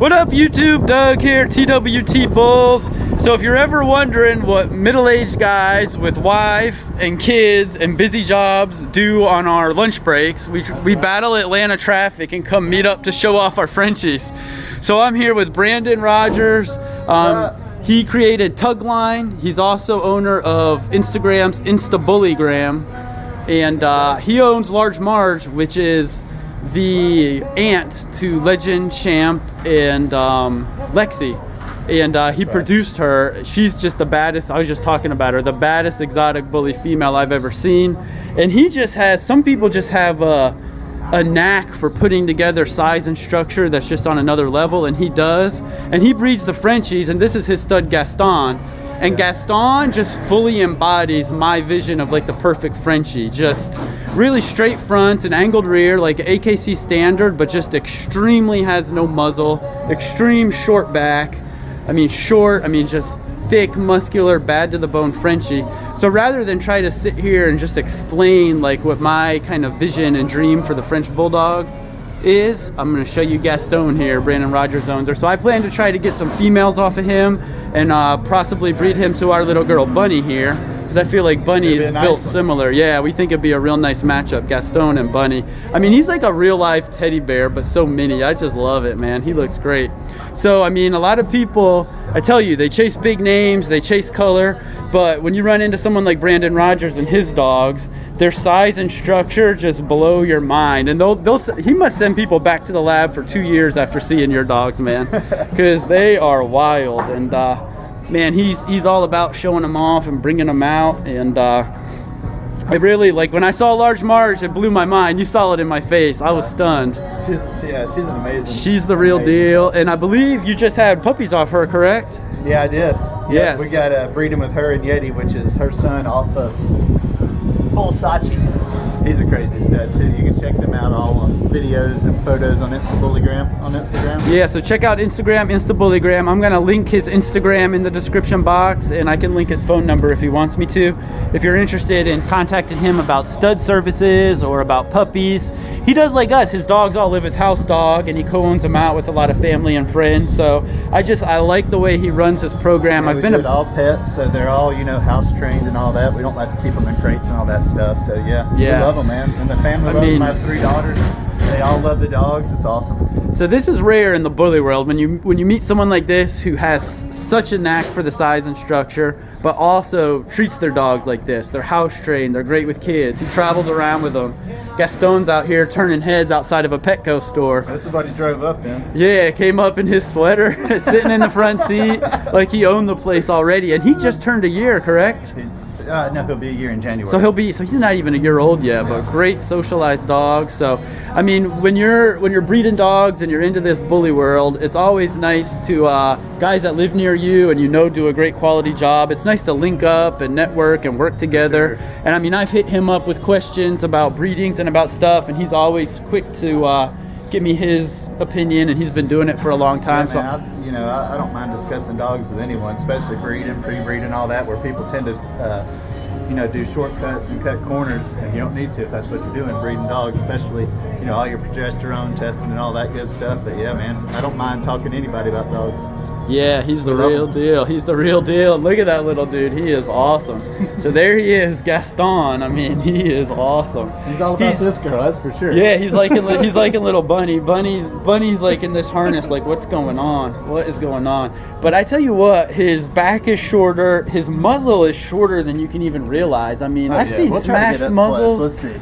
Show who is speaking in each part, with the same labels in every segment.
Speaker 1: What up, YouTube? Doug here, TWT Bulls. So if you're ever wondering what middle-aged guys with wife and kids and busy jobs do on our lunch breaks, we battle Atlanta traffic and come meet up to show off our Frenchies. So I'm here with Brandon Rogers. He created Tugline. He's also owner of Instagram's Instabullygram. And he owns Large Marge, which is the aunt to Legend, Champ, and Lexi. And he produced her. She's just the baddest, I was just talking about her, the baddest exotic bully female I've ever seen. And he just has, some people just have a knack for putting together size and structure that's just on another level, and he does. And he breeds the Frenchies, and this is his stud Gaston. And Gaston just fully embodies my vision of like the perfect Frenchie. Just really straight fronts and angled rear, like AKC standard, but just extremely has no muzzle, extreme short back. I mean short, I mean just thick, muscular, bad to the bone Frenchie. So rather than try to sit here and just explain like what my kind of vision and dream for the French Bulldog is, I'm going to show you Gaston here. Brandon Rogers owns her. So I plan to try to get some females off of him and possibly breed him to our little girl Bunny here, because I feel like Bunny is built similar. Yeah, we think it'd be a real nice matchup, Gaston and Bunny. I mean, he's like a real life teddy bear, but so mini. I just love it, man. He looks great. So I mean, a lot of people, I tell you, they chase big names, they chase color, but when you run into someone like Brandon Rogers and his dogs, their size and structure just blow your mind. And he must send people back to the lab for 2 years after seeing your dogs, man, because they are wild. And man, he's all about showing them off and bringing them out. And it really, like when I saw Large Marge, it blew my mind. You saw it in my face. I was stunned.
Speaker 2: She's an amazing.
Speaker 1: She's the real deal. And I believe you just had puppies off her, correct?
Speaker 2: Yeah, I did.
Speaker 1: Yes.
Speaker 2: We got breeding with her and Yeti, which is her son off of Bull Sachi. He's a crazy stud too. You can check them out all on videos and photos on Instagram.
Speaker 1: Yeah, so check out Instabullygram. I'm gonna link his Instagram in the description box, and I can link his phone number if he wants me to. If you're interested in contacting him about stud services or about puppies, he does like us. His dogs all live as house dog, and he co-owns them out with a lot of family and friends. So I like the way he runs his program.
Speaker 2: Yeah, we do it all pets, so they're all, you know, house trained and all that. We don't like to keep them in crates and all that stuff. So yeah. We love them, man. And the family loves them. I have 3 daughters. They all love the dogs. It's awesome.
Speaker 1: So this is rare in the bully world, when you meet someone like this who has such a knack for the size and structure, but also treats their dogs like this. They're house trained. They're great with kids. He travels around with them. Gaston's out here turning heads outside of a Petco store.
Speaker 2: This is what he drove up in.
Speaker 1: Yeah, came up in his sweater, sitting in the front seat like he owned the place already. And he just turned a year, correct?
Speaker 2: No, he'll be a year in January.
Speaker 1: So he's not even a year old yet, but great socialized dog. So I mean, when you're breeding dogs and you're into this bully world, it's always nice to guys that live near you and do a great quality job. It's nice to link up and network and work together. Sure. And I mean, I've hit him up with questions about breedings and about stuff, and he's always quick to give me his opinion, and he's been doing it for a long time.
Speaker 2: Yeah, man, I don't mind discussing dogs with anyone, especially breeding, pre-breeding, all that, where people tend to do shortcuts and cut corners, and you don't need to if that's what you're doing, breeding dogs, especially all your progesterone testing and all that good stuff. But yeah, man, I don't mind talking to anybody about dogs.
Speaker 1: Yeah, he's the real deal. He's the real deal. Look at that little dude. He is awesome. So there he is, Gaston. I mean, he is awesome.
Speaker 2: He's all about this girl, that's for sure.
Speaker 1: Yeah, he's like a little bunny. Bunny's like in this harness, like, what's going on? What is going on? But I tell you what, his back is shorter. His muzzle is shorter than you can even realize. I mean, I've seen smashed muzzles.
Speaker 2: Let's see.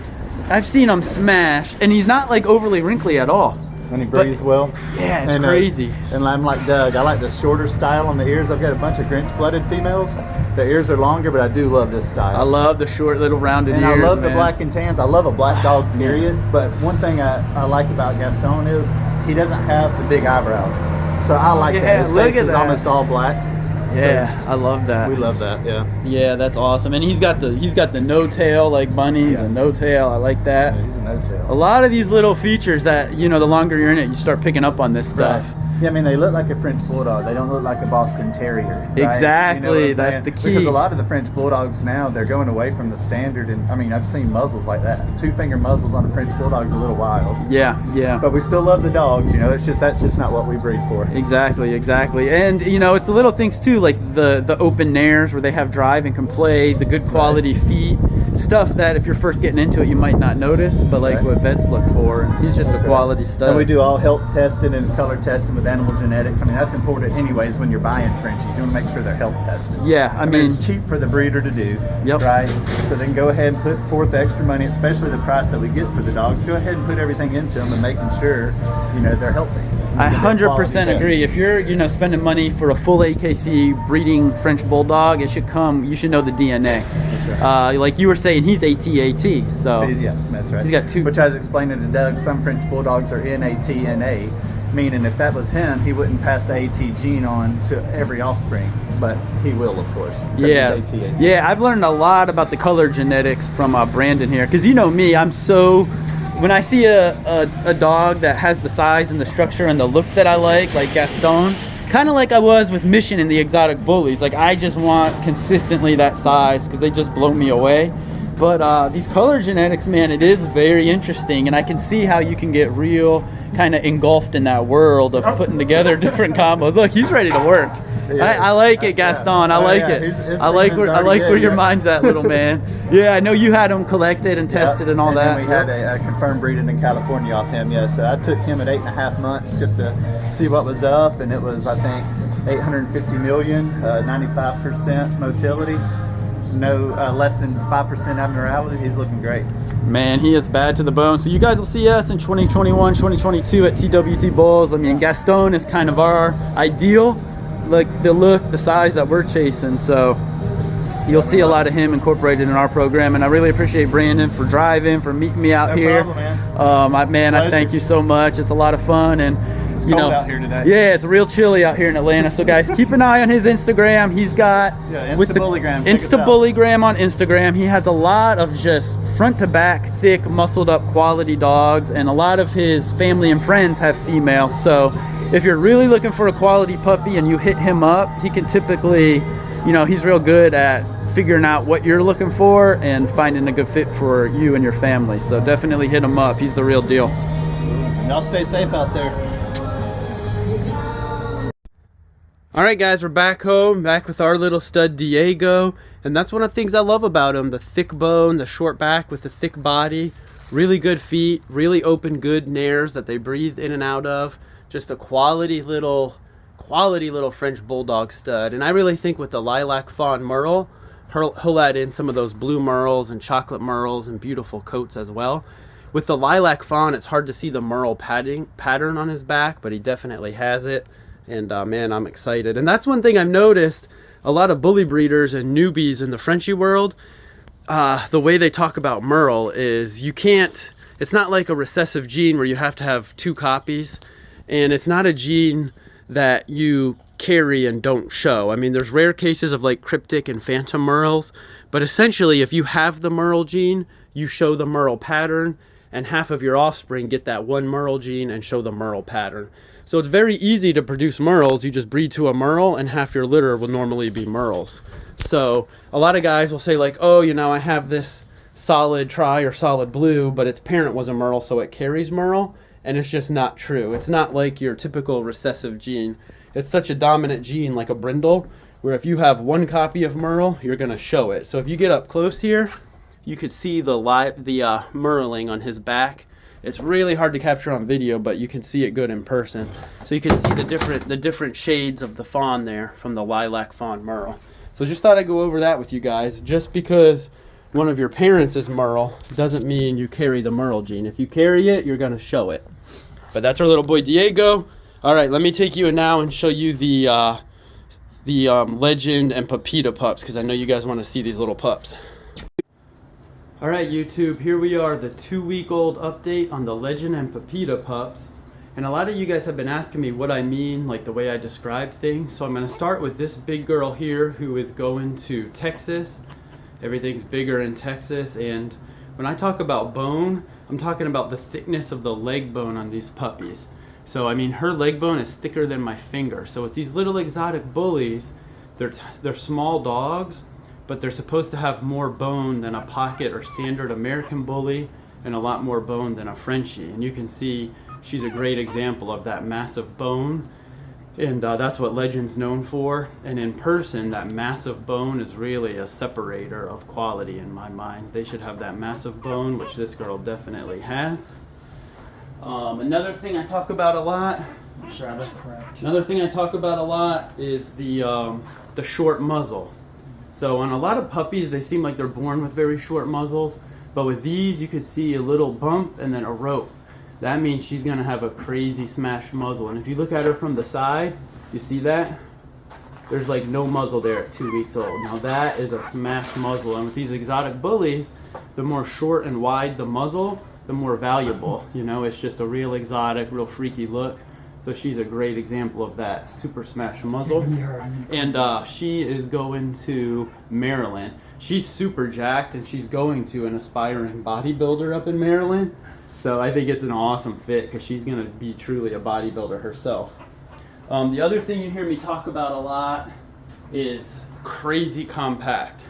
Speaker 1: I've seen him smashed, and he's not like overly wrinkly at all.
Speaker 2: When he breathes well.
Speaker 1: Yeah, it's crazy.
Speaker 2: And I'm like Doug. I like the shorter style on the ears. I've got a bunch of Grinch-blooded females. The ears are longer, but I do love this style.
Speaker 1: I love the short little rounded ears.
Speaker 2: And I love the black and tans. I love a black dog, period. But one thing I like about Gaston is he doesn't have the big eyebrows. So I like that. His face is almost all black.
Speaker 1: Yeah, I love that.
Speaker 2: We love that, yeah.
Speaker 1: Yeah, that's awesome. And he's got the no tail like Bunny, the no tail. I like that.
Speaker 2: Yeah, he's a no tail.
Speaker 1: A lot of these little features that, the longer you're in it, you start picking up on this stuff.
Speaker 2: Right. Yeah, I mean, they look like a French Bulldog. They don't look like a Boston Terrier. Right?
Speaker 1: Exactly,
Speaker 2: You know
Speaker 1: that's the key.
Speaker 2: Because a lot of the French Bulldogs now, they're going away from the standard. And I mean, I've seen muzzles like that. 2-finger muzzles on a French Bulldog's a little wild.
Speaker 1: Yeah, yeah.
Speaker 2: But we still love the dogs, you know. That's just not what we breed for.
Speaker 1: Exactly, exactly. And you know, it's the little things too, like the open nares where they have drive and can play, the good quality feet, stuff that if you're first getting into it you might not notice, but like what vets look for. And he's just a quality stud.
Speaker 2: And we do all health testing and color testing with animal genetics. I mean, that's important anyways when you're buying Frenchies. You want to make sure they're health tested.
Speaker 1: Yeah, I mean,
Speaker 2: it's cheap for the breeder to do,
Speaker 1: yep.
Speaker 2: right? So then go ahead and put forth extra money, especially the price that we get for the dogs. Go ahead and put everything into them and making sure, you know, they're healthy.
Speaker 1: I 100% agree. If you're, you know, spending money for a full AKC breeding French Bulldog, it should come, you should know the DNA.
Speaker 2: That's right.
Speaker 1: Like you were saying, he's AT-AT, so.
Speaker 2: Yeah, that's right.
Speaker 1: He's got 2.
Speaker 2: Which I was explaining to Doug, some French Bulldogs are NAT-NA, meaning if that was him, he wouldn't pass the AT gene on to every offspring, but he will, of course.
Speaker 1: Yeah,
Speaker 2: he's AT-AT.
Speaker 1: yeah, I've learned a lot about the color genetics from Brandon here, because you know me, I'm so, when I see a dog that has the size and the structure and the look that I like Gaston, kind of like I was with Mission in the exotic bullies, like I just want consistently that size because they just blow me away. But these color genetics, man, it is very interesting, and I can see how you can get real kind of engulfed in that world of putting together different combos. Look, he's ready to work. Yeah, I like it, Gaston. I like it.
Speaker 2: His
Speaker 1: I like where your
Speaker 2: yeah.
Speaker 1: mind's at, little man. Yeah, I know you had him collected and tested and all
Speaker 2: and
Speaker 1: that.
Speaker 2: Then we had a confirmed breeding in California off him. Yeah, so I took him at 8.5 months just to see what was up, and it was, I think, 850 million, 95% motility. No less than 5% abnormality. He's looking great.
Speaker 1: Man, he is bad to the bone. So you guys will see us in 2021, 2022 at TWT Bulls. I mean, Gaston is kind of our ideal, like the look, the size that we're chasing. So you'll see a lot of him incorporated in our program, and I really appreciate Brandon for driving, for meeting me out here.
Speaker 2: No problem, man.
Speaker 1: I thank you so much. It's a lot of fun, and
Speaker 2: it's cold out here today.
Speaker 1: Yeah, it's real chilly out here in Atlanta. So guys, keep an eye on his Instagram. He's got Insta-Bullygram on Instagram. He has a lot of just front to back, thick, muscled up quality dogs, and a lot of his family and friends have females. So if you're really looking for a quality puppy and you hit him up, he can typically, you know, he's real good at figuring out what you're looking for and finding a good fit for you and your family. So definitely hit him up. He's the real deal.
Speaker 2: Y'all stay safe out there.
Speaker 1: All right, guys, we're back home, back with our little stud Diego, and that's one of the things I love about him, the thick bone, the short back with the thick body, really good feet, really open, good nares that they breathe in and out of, just a quality little French Bulldog stud. And I really think with the lilac fawn merle, he'll add in some of those blue merles and chocolate merles and beautiful coats as well. With the lilac fawn, it's hard to see the merle pattern on his back, but he definitely has it. And man, I'm excited. And that's one thing I've noticed, a lot of bully breeders and newbies in the Frenchie world, the way they talk about merle is it's not like a recessive gene where you have to have 2 copies, and it's not a gene that you carry and don't show. I mean, there's rare cases of like cryptic and phantom merles, but essentially if you have the merle gene, you show the merle pattern, and half of your offspring get that one merle gene and show the merle pattern. So it's very easy to produce merles. You just breed to a merle, and half your litter will normally be merles. So a lot of guys will say like, oh, you know, I have this solid tri or solid blue, but its parent was a merle, so it carries merle. And it's just not true. It's not like your typical recessive gene. It's such a dominant gene like a brindle, where if you have 1 copy of merle, you're going to show it. So if you get up close here, you could see the merling on his back. It's really hard to capture on video, but you can see it good in person. So you can see the different shades of the fawn there from the lilac fawn merle. So just thought I'd go over that with you guys. Just because one of your parents is merle doesn't mean you carry the merle gene. If you carry it, you're going to show it. But that's our little boy Diego. All right, let me take you now and show you the Legend and Pepita pups, because I know you guys want to see these little pups. All right, YouTube, here we are, the 2-week-old update on the Legend and Pepita pups. And a lot of you guys have been asking me what I mean, like the way I describe things. So I'm going to start with this big girl here who is going to Texas. Everything's bigger in Texas. And when I talk about bone, I'm talking about the thickness of the leg bone on these puppies. So I mean, her leg bone is thicker than my finger. So with these little exotic bullies, they're small dogs, but they're supposed to have more bone than a pocket or standard American bully, and a lot more bone than a Frenchie. And you can see she's a great example of that massive bone. And that's what Legend's known for. And in person, that massive bone is really a separator of quality in my mind. They should have that massive bone, which this girl definitely has. Another thing I talk about a lot. Another thing I talk about a lot is the short muzzle. So on a lot of puppies, they seem like they're born with very short muzzles, but with these, you could see a little bump and then a rope. That means she's gonna have a crazy smashed muzzle. And if you look at her from the side, you see that? There's like no muzzle there at 2 weeks old. Now that is a smashed muzzle. And with these exotic bullies, the more short and wide the muzzle, the more valuable. You know, it's just a real exotic, real freaky look. So she's a great example of that super smashed muzzle. And she is going to Maryland. She's super jacked, and she's going to an aspiring bodybuilder up in Maryland. So I think it's an awesome fit because she's going to be truly a bodybuilder herself. The other thing you hear me talk about a lot is crazy compact.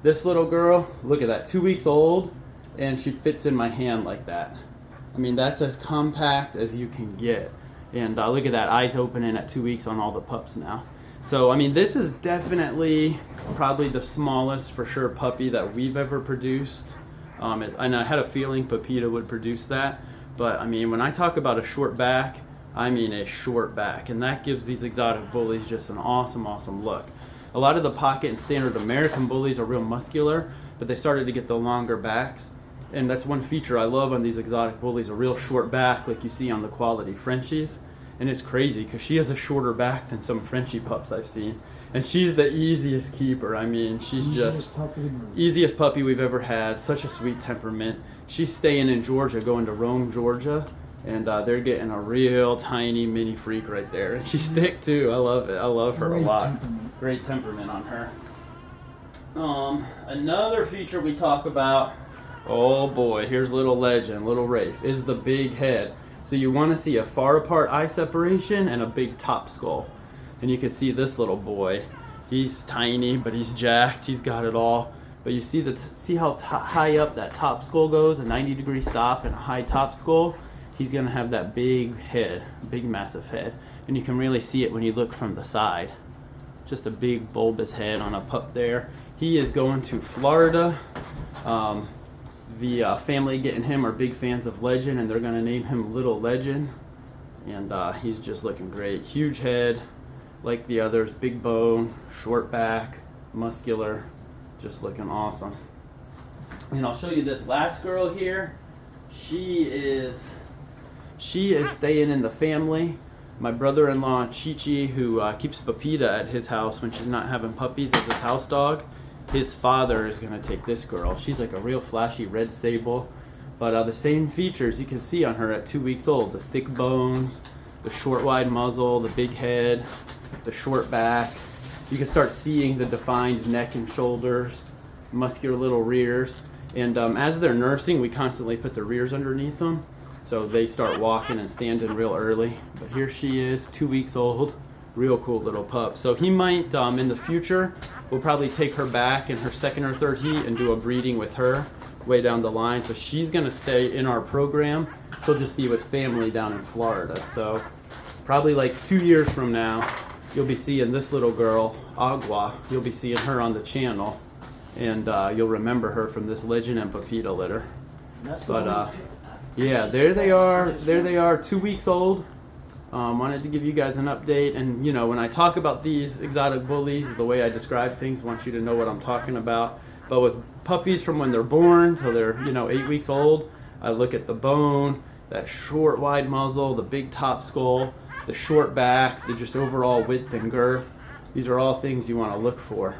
Speaker 1: This little girl, look at that, 2 weeks old, and she fits in my hand like that. I mean, that's as compact as you can get. And look at that, eyes opening at 2 weeks on all the pups now. So, I mean, this is definitely probably the smallest, for sure, puppy that we've ever produced. And I had a feeling Pepita would produce that. But, I mean, when I talk about a short back, I mean a short back. And that gives these exotic bullies just an awesome, awesome look. A lot of the pocket and standard American bullies are real muscular, but they started to get the longer backs. And that's one feature I love on these exotic bullies, a real short back like you see on the quality Frenchies. And it's crazy because she has a shorter back than some Frenchie pups I've seen. And she's the easiest keeper. I mean, she's just easiest puppy we've ever had. Such a sweet temperament. She's staying in Georgia, going to Rome, Georgia. And they're getting a real tiny mini freak right there. And she's thick too. I love it. I love her a lot. Great temperament on her. Another feature we talk about, oh boy, here's little Legend, little Rafe, is the big head. So you want to see a far apart eye separation and a big top skull. And you can see this little boy. He's tiny, but he's jacked. He's got it all. But you see how high up that top skull goes, a 90-degree stop and a high top skull. He's going to have that big head, big massive head. And you can really see it when you look from the side. Just a big bulbous head on a pup there. He is going to Florida. The family getting him are big fans of Legend, and they're going to name him Little Legend. And he's just looking great. Huge head, like the others, big bone, short back, muscular, just looking awesome. And I'll show you this last girl here. She is staying in the family. My brother-in-law, Chi-Chi, who keeps Pepita at his house when she's not having puppies as his house dog, his father is going to take this girl. She's like a real flashy red sable, but the same features you can see on her at 2 weeks old. The thick bones, the short wide muzzle, the big head, the short back. You can start seeing the defined neck and shoulders, muscular little rears. And as they're nursing, we constantly put the rears underneath them, so they start walking and standing real early. But here she is, 2 weeks old, real cool little pup. So he might, in the future, we'll probably take her back in her second or third heat and do a breeding with her way down the line. So she's gonna stay in our program. She'll just be with family down in Florida. So probably like 2 years from now, you'll be seeing this little girl, Agua. You'll be seeing her on the channel. And you'll remember her from this Legend and Pepita litter. But yeah, there they are. There they are, 2 weeks old. Wanted to give you guys an update. And you know, when I talk about these exotic bullies, the way I describe things, I want you to know what I'm talking about. But with puppies from when they're born till they're 8 weeks old, I look at the bone, that short wide muzzle, the big top skull, the short back, the just overall width and girth. These are all things you want to look for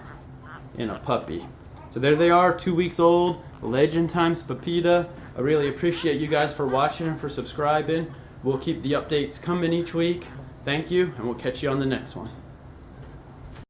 Speaker 1: in a puppy. So there they are, 2 weeks old, Legend times Pepita. I really appreciate you guys for watching and for subscribing. We'll keep the updates coming each week. Thank you, and we'll catch you on the next one.